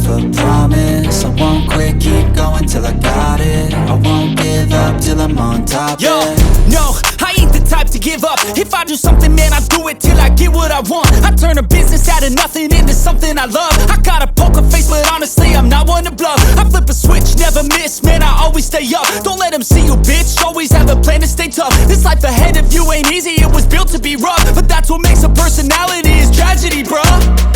a promise. I won't quit, keep going till I got it. I won't give up till I'm on top. Yo, yeah. no, I ain't the type to give up. If I do something, man, I do it till I get what I want. I turn a business out of nothing into something I love. I got a poker face, but honestly, I'm not one to bluff. I flip a switch, never miss, man, I always stay up. Don't let them see you, bitch, always have a plan to stay tough. This life ahead of you ain't easy, it was built to be rough. But that's what makes a personality, is tragedy, bruh.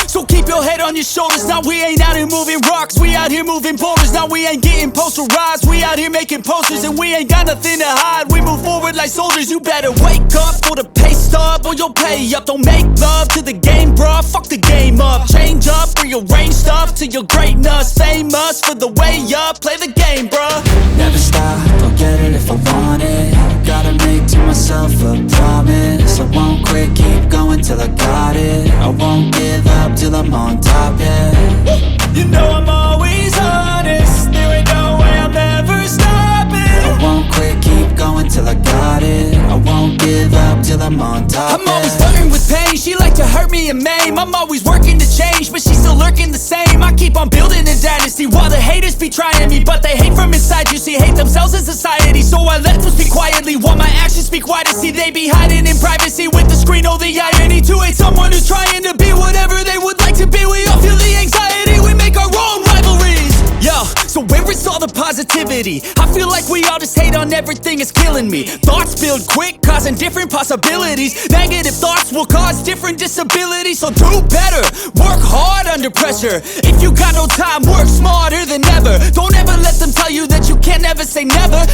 So keep your head on your shoulders. Now we ain't out here moving rocks, we out here moving boulders. Now we ain't getting posterized, we out here making posters. And we ain't got nothing to hide, we move forward like soldiers. You better wake up for the pay stub, or you'll pay up. Don't make love to the game, bruh, fuck the game up. Change up, rearrange stuff to your greatness. Famous for the way up, play the game, bruh. Never stop, I'll get it if I want it. Gotta make to myself a promise. I won't quit, keep going till I got it. I won't give up till I'm on top, yeah. You know I'm always honest, there ain't no way I'm ever stopping. I won't quit, keep going till I got it. I won't give up till I'm on top, I'm always flirting with pain, she like to hurt me and maim. I'm always working to change, but she's still lurking the same. I keep on building a dynasty while the haters be trying me. But they hate from inside, you see, hate themselves in society. So I let them speak quietly while my actions speak wider. See, they be hiding in privacy with the screen, oh the irony. To hate someone who's trying to be whatever they would like to be. We all feel the anxiety, we make our own rivalries. Yo, so where is all the positivity? I feel like we all just hate on everything, it's killing me. Thoughts build quick, causing different possibilities. Negative thoughts will cause different disabilities. So do better, work hard under pressure. If you got no time, work smarter than ever. Don't ever let them tell you that you can't never say never.